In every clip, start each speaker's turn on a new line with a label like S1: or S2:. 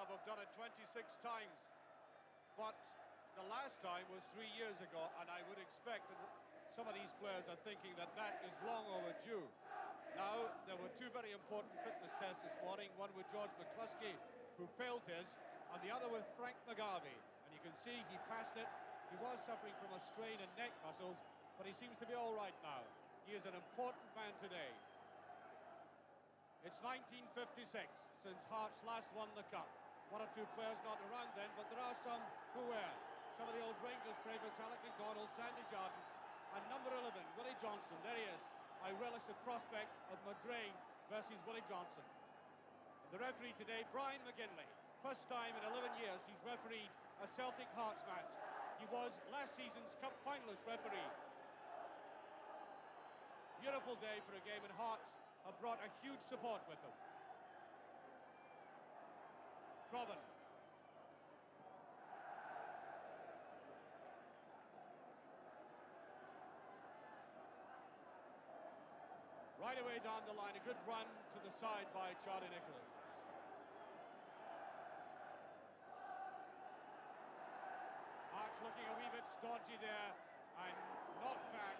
S1: Club have done it 26 times, but the last time was 3 years ago, and I would expect that some of these players are thinking that that is long overdue. Now, there were two very important fitness tests this morning, one with George McCluskey, who failed his, and the other with Frank McGarvey. And you can see he passed it. He was suffering from a strain in neck muscles, but he seems to be all right now. He is an important man today. It's 1956 since Hearts last won the Cup. One or two players not around then, but there are some who were. Some of the old Rangers played with Alec MacDonald, Sandy Jardine, and number 11, Willie Johnson. There he is. I relish the prospect of McGrain versus Willie Johnson. And the referee today, Brian McGinley. First time in 11 years he's refereed a Celtic Hearts match. He was last season's Cup finalist referee. Beautiful day for a game, and Hearts have brought a huge support with them. Proven. Right away down the line, a good run to the side by Charlie Nicholas. Hearts looking a wee bit stodgy there, and knocked back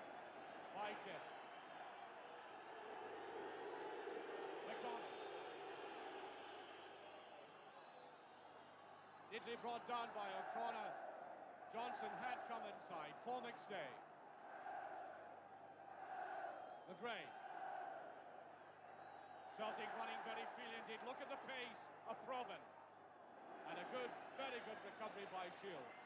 S1: by Kidd. McDonald. Neatly brought down by O'Connor. Johnson had come inside for McStay. McGrain. Celtic running very freely indeed. Look at the pace of Proven. And a good, very good recovery by Shields.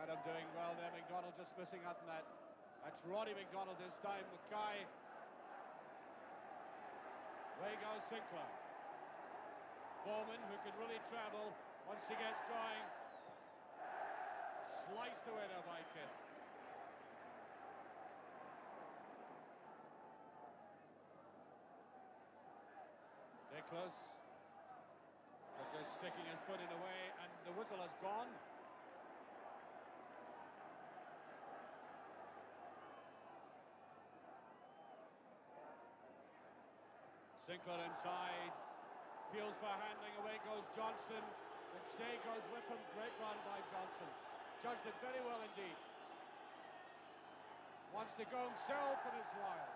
S1: Adam doing well there. McDonald just missing out on that. That's Roddy McDonald this time. Mackay. Away goes Sinclair. Bowman, who can really travel once he gets going. Sliced away there by Kidd. Nicholas just sticking his foot in the way, and the whistle has gone. Sinclair inside, feels for handling, away goes Johnston. McStay goes with him, great run by Johnson. Judged it very well indeed. Wants to go himself, and it's wild.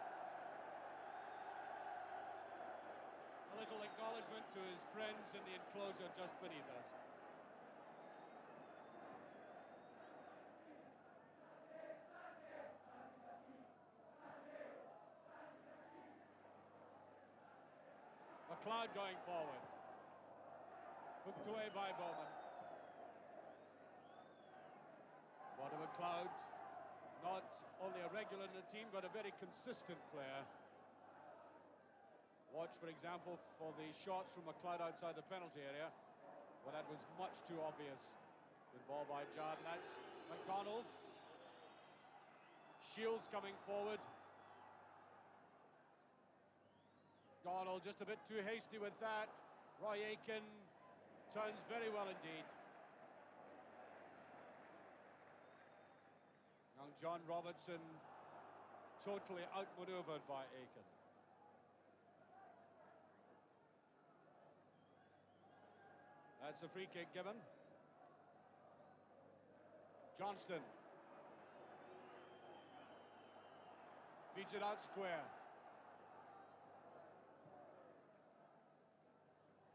S1: A little acknowledgement to his friends in the enclosure just beneath us. McLeod going forward. Hooked away by Bowman. What a McLeod, not only a regular in the team, but a very consistent player. Watch, for example, for the shots from McLeod outside the penalty area. Well, that was much too obvious. Good ball by Jardine. That's McDonald. Shields coming forward. Donald just a bit too hasty with that. Roy Aitken turns very well indeed. Young John Robertson totally outmaneuvered by Aitken. That's a free kick given. Johnston. Feeds it out square.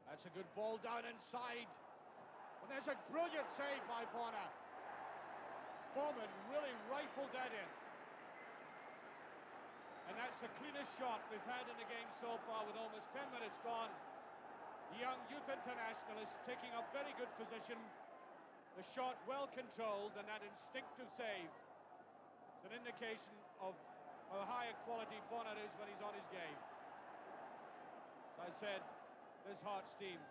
S1: That's a good ball down inside. And there's a brilliant save by Bonner. Bowman really rifled that in. And that's the cleanest shot we've had in the game so far with almost 10 minutes gone. The young youth internationalist taking a very good position. The shot well controlled, and that instinctive save. It's an indication of how high a quality Bonner is when he's on his game. As I said, this Hearts team,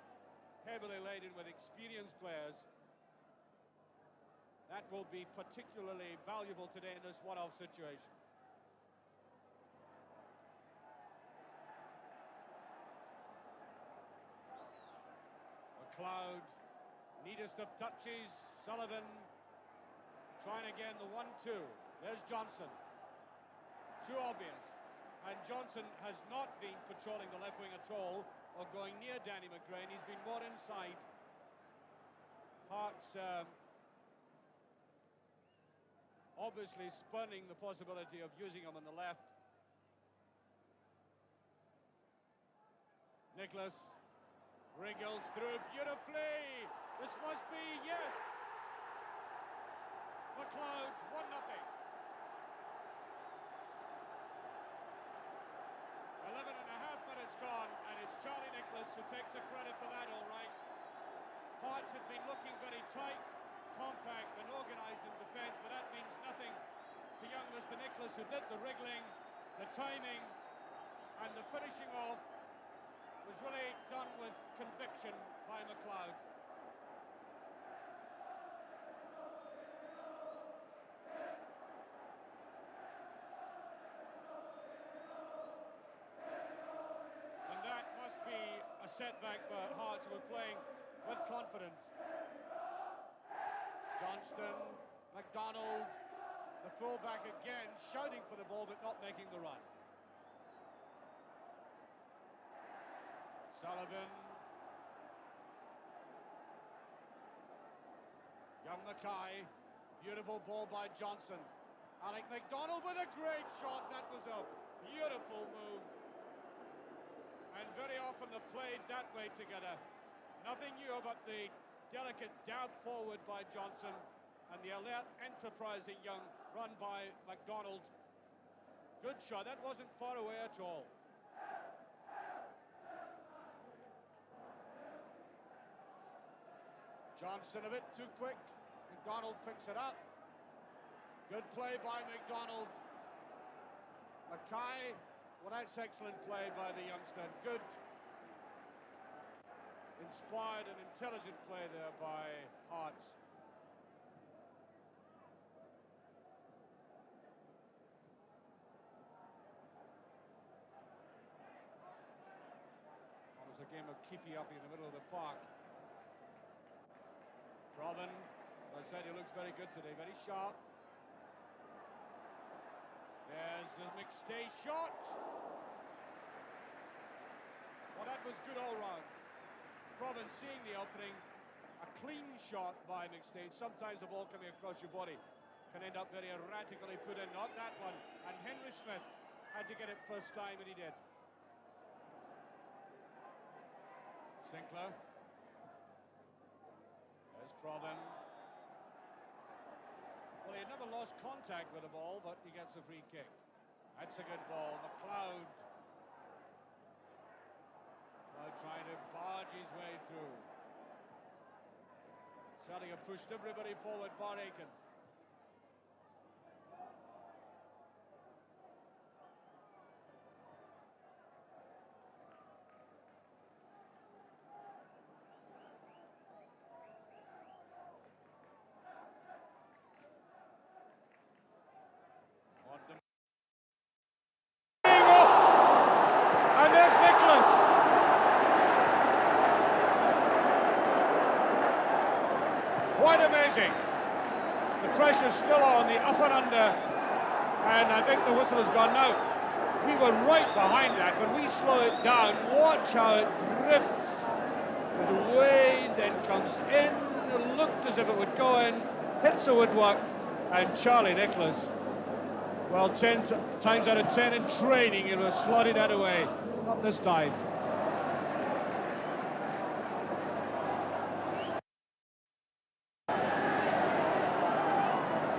S1: heavily laden with experienced players. That will be particularly valuable today in this one-off situation. McLeod, neatest of touches. Sullivan trying again the 1-2. There's Johnson. Too obvious. And Johnson has not been patrolling the left wing at all, or going near Danny McGrain. He's been more inside. Hearts obviously spurning the possibility of using him on the left. Nicholas wriggles through beautifully. This must be, yes. McLeod, 1-0. 11 and a half minutes gone, and it's Charlie Nicholas who takes the credit for that, all right. Hearts had been looking very tight, compact and organised in defence, but that means nothing to young Mr. Nicholas, who did the wriggling, the timing, and the finishing off was really done with conviction by McLeod. And that must be a setback for Hearts, who were playing with confidence. Johnston, McDonald, the fullback again, shouting for the ball but not making the run. Sullivan. Young Mackay. Beautiful ball by Johnson. Alec McDonald with a great shot. That was a beautiful move. And very often they're played that way together. Nothing new about the delicate dab forward by Johnson and the alert, enterprising young run by McDonald. Good shot. That wasn't far away at all. Johnson a bit too quick. McDonald picks it up. Good play by McDonald. Mackay, well, that's excellent play by the youngster. Good, inspired and intelligent play there by Hearts. It was a game of keepy-uppy in the middle of the park. Proven, as I said, he looks very good today, very sharp. There's the McStay shot. Well, that was good all round. Proven seeing the opening, a clean shot by McStay. Sometimes the ball coming across your body can end up very erratically put in. Not that one. And Henry Smith had to get it first time, and he did. Sinclair. There's Proven. Well, he had never lost contact with the ball, but he gets a free kick. That's a good ball. McLeod. McLeod trying to barge his way through. Celtic have pushed everybody forward, bar Aiken. And there's Nicholas. Quite amazing. The pressure's still on, the up and under. And I think the whistle has gone now. We were right behind that. When we slow it down, watch how it drifts. Goes away, then comes in. It looked as if it would go in, hits the woodwork, and Charlie Nicholas, well, 10 times out of 10 in training, it was slotted that away. Not this time.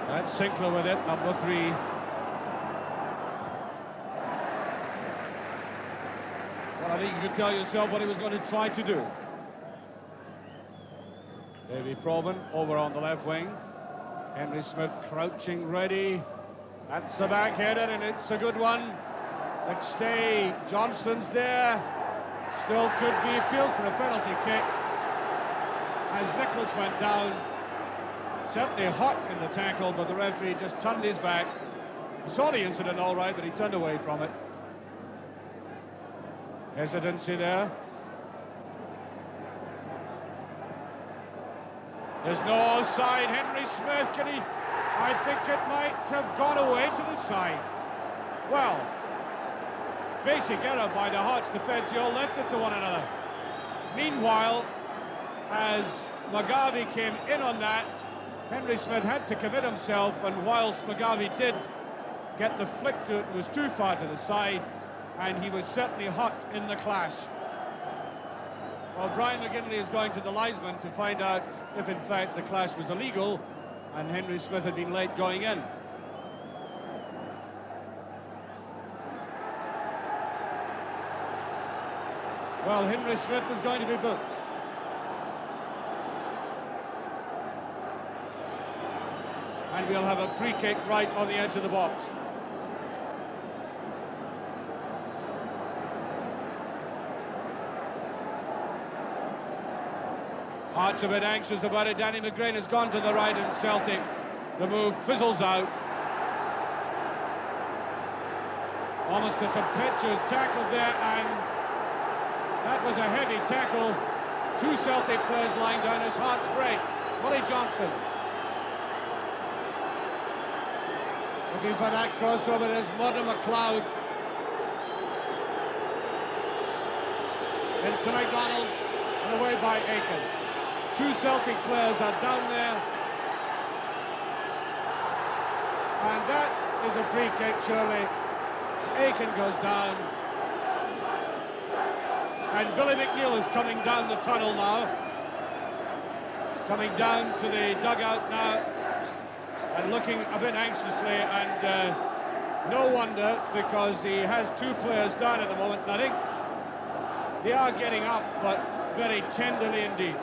S1: That's Sinclair with it, number 3. Well, I think you could tell yourself what he was going to try to do. Davy Proven over on the left wing. Henry Smith crouching ready. That's the back-headed, and it's a good one. McStay, Johnston's there. Still could be field for a penalty kick. As Nicholas went down. Certainly hot in the tackle, but the referee just turned his back. He saw the incident all right, but he turned away from it. Hesitancy there. There's no offside. Henry Smith, can he? I think it might have gone away to the side. Well, basic error by the Hearts defence. He all left it to one another. Meanwhile, as McGarvey came in on that, Henry Smith had to commit himself, and whilst McGarvey did get the flick to it, was too far to the side, and he was certainly hot in the clash. Well, Brian McGinley is going to the linesman to find out if in fact the clash was illegal and Henry Smith had been late going in. Well, Henry Smith is going to be booked. And we'll have a free kick right on the edge of the box. Hearts a bit anxious about it. Danny McGrain has gone to the right in Celtic. The move fizzles out. Almost a tempestuous tackle there, and that was a heavy tackle. Two Celtic players lying down as Hearts break. Willie Johnson. Looking for that crossover, there's Murdo McLeod. Into McDonald, and away by Aiken. Two Celtic players are down there. And that is a free kick, surely. Aiken goes down. And Billy McNeil is coming down the tunnel now. He's coming down to the dugout now and looking a bit anxiously, and no wonder, because he has two players down at the moment, and I think they are getting up, but very tenderly indeed.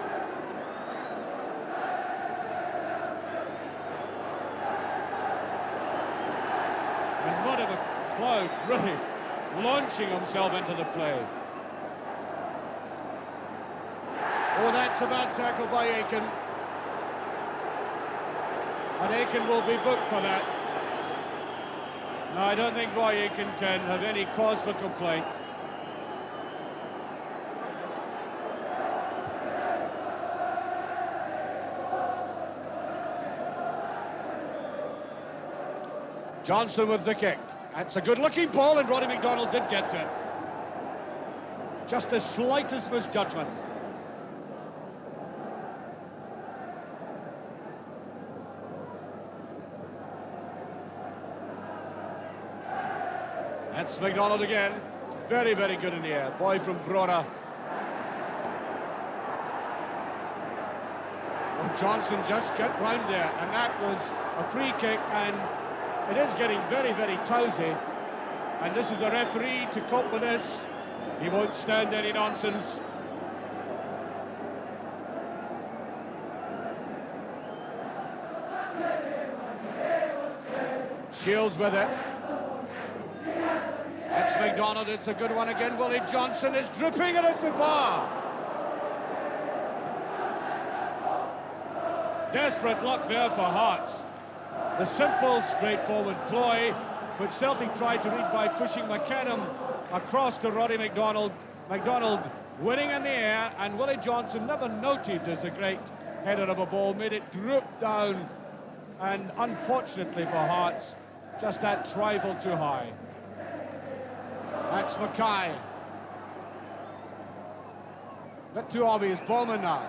S1: And Murdo McLeod really launching himself into the play. Oh, that's a bad tackle by Aiken. And Aiken will be booked for that. No, I don't think Roy Aiken can have any cause for complaint. Johnson with the kick. That's a good-looking ball, and Roddy McDonald did get to it. Just the slightest misjudgment. That's McDonald again. Very, very good in the air. Boy from Brora. Well, Johnson just got round there, and that was a free kick, and it is getting very, very tousy. And this is the referee to cope with this. He won't stand any nonsense. Shields with it. That's McDonald, it's a good one again. Willie Johnson is dripping, and it's a bar. Desperate luck there for Hearts. The simple, straightforward ploy, which Celtic tried to read by pushing McCann across to Roddy McDonald. McDonald winning in the air, and Willie Johnson, never noted as a great header of a ball, made it droop down, and unfortunately for Hearts, just that trifle too high. That's Mackay. Bit too obvious. Bowman now.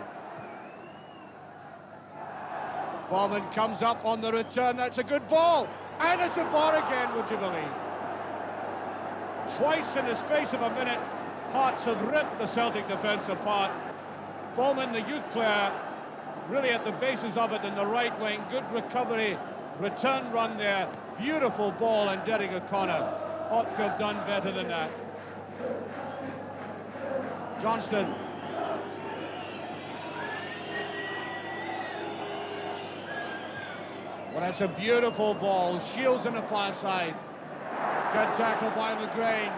S1: Bowman comes up on the return. That's a good ball. And it's a bar again, would you believe? Twice in the space of a minute, Hearts have ripped the Celtic defence apart. Bowman, the youth player, really at the basis of it in the right wing. Good recovery. Return run there. Beautiful ball, and Derek O'Connor ought to have done better than that. Johnston. Well, that's a beautiful ball. Shields on the far side. Good tackle by McGrain.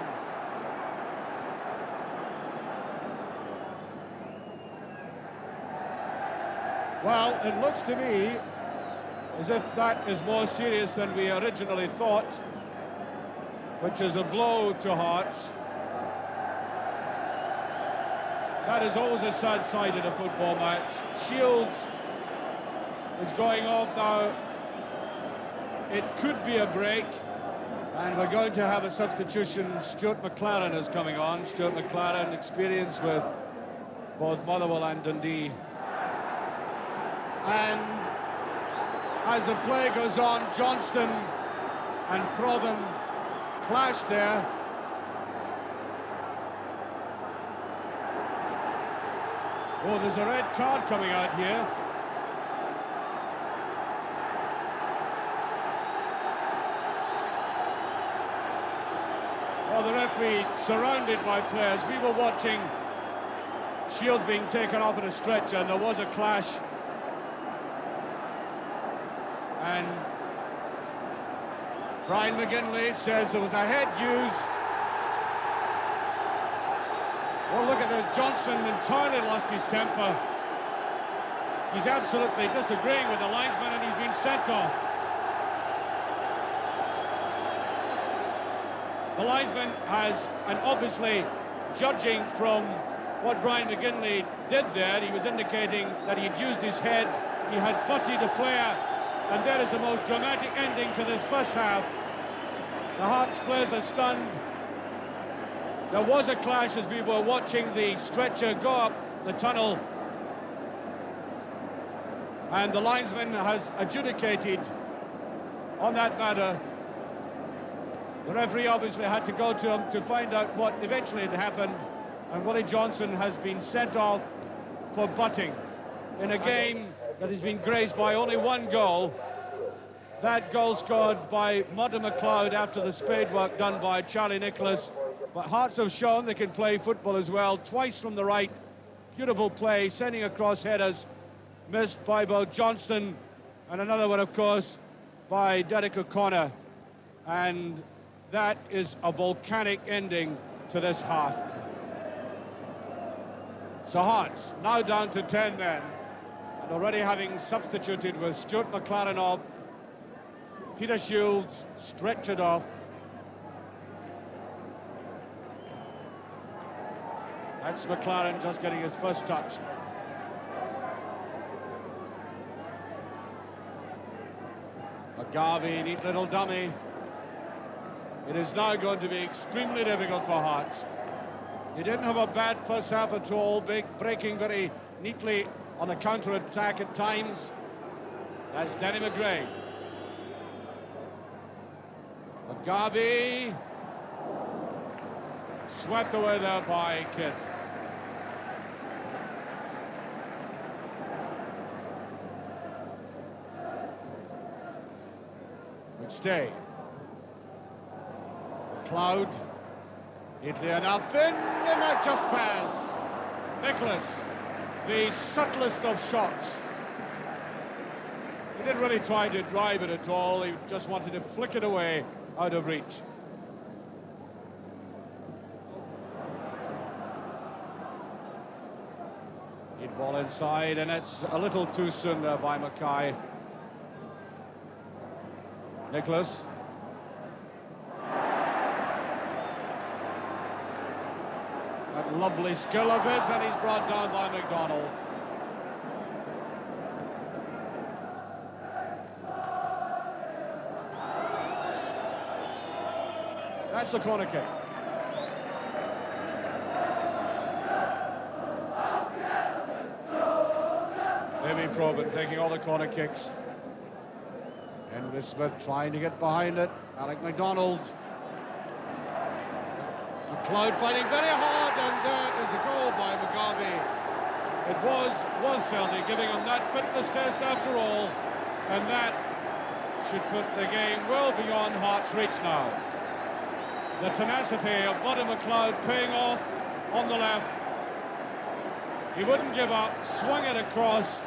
S1: Well, it looks to me as if that is more serious than we originally thought, which is a blow to Hearts. That is always a sad side in a football match. Shields is going off now. It could be a break. And we're going to have a substitution. Stuart McLaren is coming on. Stuart McLaren, experienced with both Motherwell and Dundee. And as the play goes on, Johnston and Protham clash there. Oh, there's a red card coming out here. Oh, the referee surrounded by players. We were watching Shields being taken off at a stretcher, and there was a clash. And Brian McGinley says there was a head used. Oh, look at this. Johnson entirely lost his temper. He's absolutely disagreeing with the linesman, and he's been sent off. The linesman has, and obviously judging from what Brian McGinley did there, he was indicating that he had used his head, he had butted a player, and there is the most dramatic ending to this first half. The Hearts players are stunned. There was a clash as we were watching the stretcher go up the tunnel, and the linesman has adjudicated on that matter. The referee obviously had to go to him to find out what eventually had happened, and Willie Johnson has been sent off for butting in a game that has been graced by only one goal. That goal scored by Mudder McLeod after the spade work done by Charlie Nicholas. But Hearts have shown they can play football as well. Twice from the right, beautiful play, sending across headers, missed by both Johnston, and another one, of course, by Derek O'Connor. And that is a volcanic ending to this half. So Hearts now down to 10 men, and already having substituted with Stuart McLaren off, Peter Shields stretchered off. That's McLaren just getting his first touch. McGarvey, neat little dummy. It is now going to be extremely difficult for Hearts. He didn't have a bad first half at all, breaking very neatly on the counter-attack at times. That's Danny McGray. McGarvey. Swept away there by Kidd. McStay. McLeod. Neatly enough in, and that just pass. Nicholas, the subtlest of shots. He didn't really try to drive it at all, he just wanted to flick it away out of reach. He'd ball inside, and it's a little too soon there by Mackay. Nicholas. That lovely skill of his, and he's brought down by McDonald. That's the corner kick. Davy Probert taking all the corner kicks. Henry Smith trying to get behind it. Alec McDonald. McLeod fighting very hard, and there is a goal by McGarvey. It was Celtic giving him that fitness test after all, and that should put the game well beyond Hearts' reach now. The tenacity of Mudder McLeod paying off on the left. He wouldn't give up, swung it across,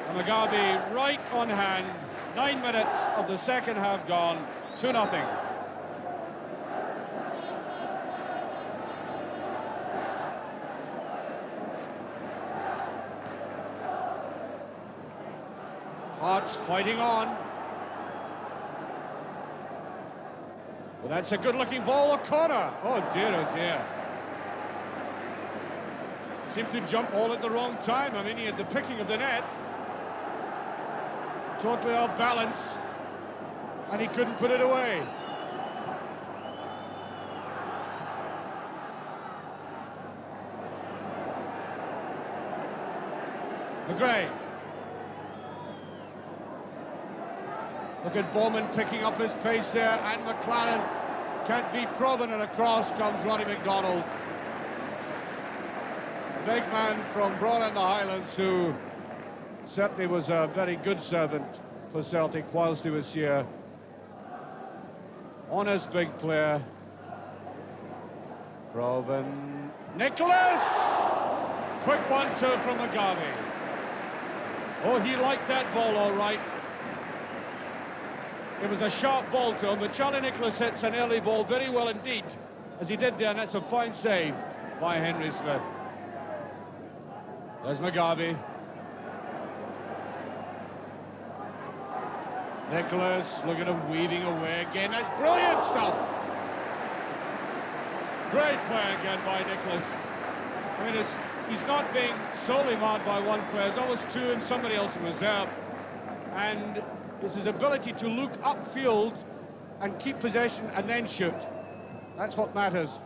S1: and McGarvey right on hand. 9 minutes of the second half gone, 2-0. Hearts fighting on. Well, that's a good-looking ball, a corner. Oh dear, oh dear. Seemed to jump all at the wrong time. I mean, he had the picking of the net. Totally off balance, and he couldn't put it away. McGray. Look at Bowman picking up his pace there, and McLaren can't beat Provan, and across comes Ronnie McDonald. Big man from Braun in the Highlands, who certainly was a very good servant for Celtic whilst he was here. Honest big player. Provan. Nicholas! Quick 1-2 from McGarvey. Oh, he liked that ball all right. It was a sharp ball to him, but Charlie Nicholas hits an early ball very well indeed, as he did there, and that's a fine save by Henry Smith. There's McGarvey. Nicholas, look at him weaving away again. That's brilliant stuff. Great play again by Nicholas. I mean, he's not being solely marred by one player. There's always two and somebody else in reserve. And it's his ability to look upfield and keep possession and then shoot. That's what matters.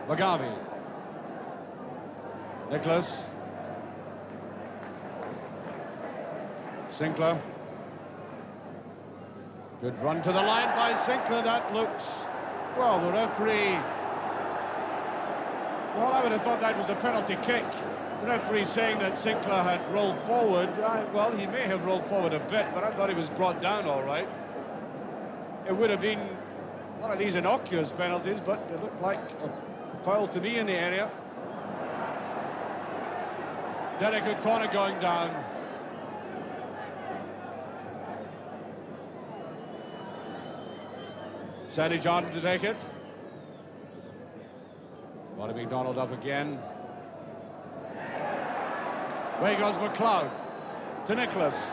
S1: McGarvey. Nicholas. Sinclair. Good run to the line by Sinclair. That looks... Well, the referee... Well, I would have thought that was a penalty kick. The referee saying that Sinclair had rolled forward. Well, he may have rolled forward a bit, but I thought he was brought down all right. It would have been one of these innocuous penalties, but it looked like a foul to me in the area. Derek O'Connor going down. Sandy Jordan to take it. Ronnie McDonald up again. Away goes McLeod to Nicholas.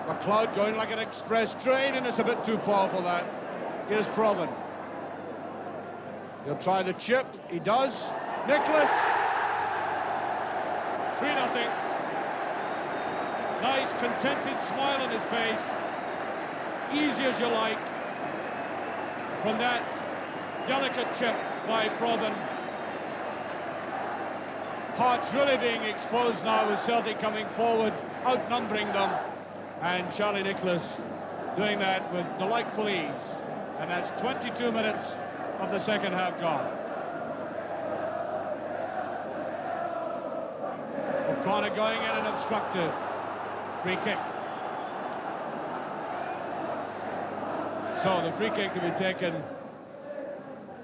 S1: McLeod going like an express train, and it's a bit too powerful, that. Here's Provan. He'll try the chip. He does. Nicholas. 3-0. Nice, contented smile on his face. Easy as you like. From that delicate chip by Provan. Hearts really being exposed now with Celtic coming forward, outnumbering them. And Charlie Nicholas doing that with delightful ease. And that's 22 minutes of the second half gone. O'Connor going in and obstructed. Free kick. So the free kick to be taken.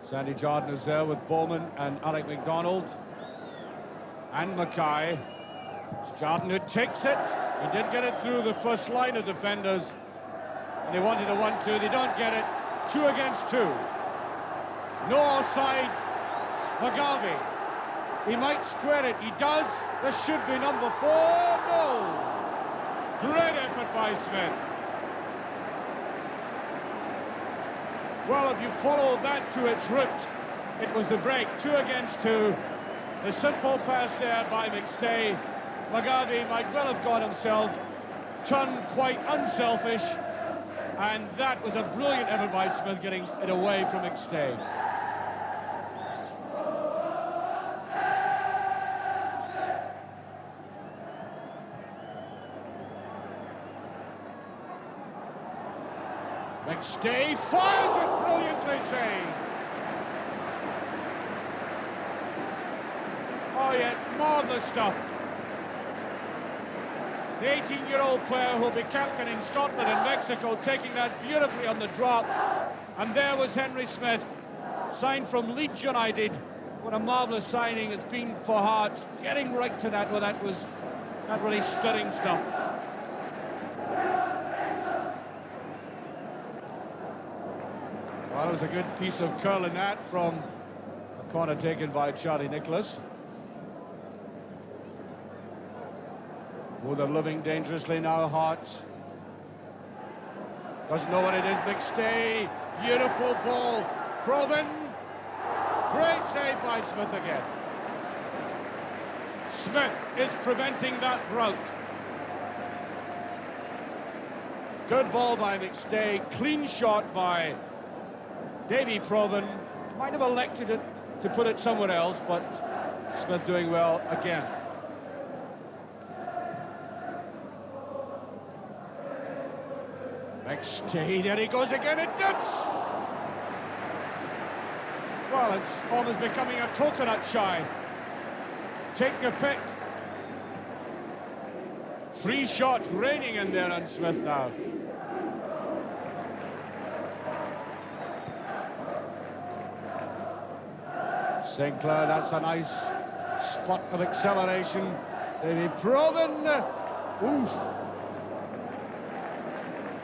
S1: Sandy Jordan is there with Bowman and Alec MacDonald. And Mackay. It's Jordan who takes it. He did get it through the first line of defenders. And they wanted a 1-2. They don't get it. 2 against 2. No offside. McGarvey. He might square it. He does. This should be number 4. No. Great effort by Smith. Well, if you follow that to its root, it was the break. 2 against 2. The simple pass there by McStay. McGarvey might well have got himself turned quite unselfish, and that was a brilliant effort by Smith getting it away from McStay. McStay fires it brilliantly saved. Oh yeah, marvellous stuff. The 18-year-old player who'll be captain in Scotland and Mexico, taking that beautifully on the drop. And there was Henry Smith, signed from Leeds United. What a marvellous signing it's been for Hearts. Getting right to that, well, that was that really stunning stuff. Well, it was a good piece of curling that from a corner taken by Charlie Nicholas. Oh, they're living dangerously now, Hearts. Doesn't know what it is, McStay. Beautiful ball. Provan. Great save by Smith again. Smith is preventing that rout. Good ball by McStay. Clean shot by Davy Provan. Might have elected it to put it somewhere else, but Smith doing well again. McStay, there he goes again, it dips! Well, it's almost becoming a coconut shy. Take your pick. Free shot raining in there on Smith now. Sinclair, that's a nice spot of acceleration. They've proven. Oof.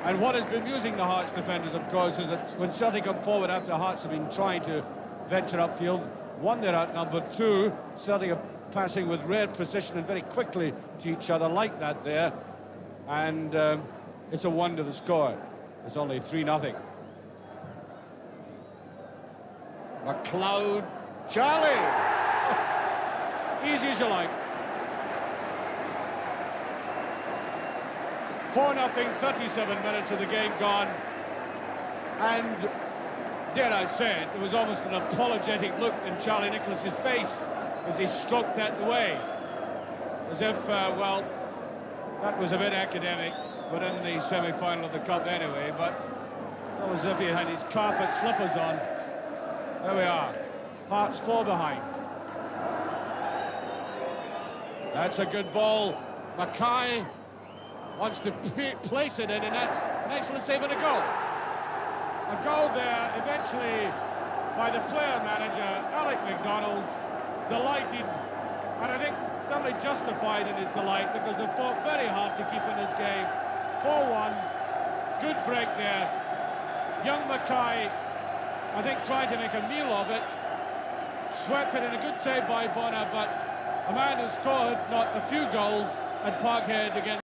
S1: And what has been amusing the Hearts defenders, of course, is that when Celtic come forward after Hearts have been trying to venture upfield, one, they're outnumbered, two, Celtic are passing with rare precision and very quickly to each other like that there. And it's a wonder the score. It's only 3-0. McLeod, Charlie! Easy as you like. 4-0, 37 minutes of the game gone. And, dare I say it, there was almost an apologetic look in Charlie Nicholas's face as he stroked that away. As if, well, that was a bit academic. We're in the semi-final of the Cup anyway, but it's almost as if he had his carpet slippers on. There we are. Hearts 4 behind. That's a good ball. Mackay wants to place it in, and that's an excellent save and a goal. A goal there, eventually, by the player-manager, Alec MacDonald, delighted, and I think doubly justified in his delight, because they fought very hard to keep in this game. 4-1, good break there. Young Mackay, I think, tried to make a meal of it, swept it in a good save by Bonner, but a man who scored not a few goals at Parkhead against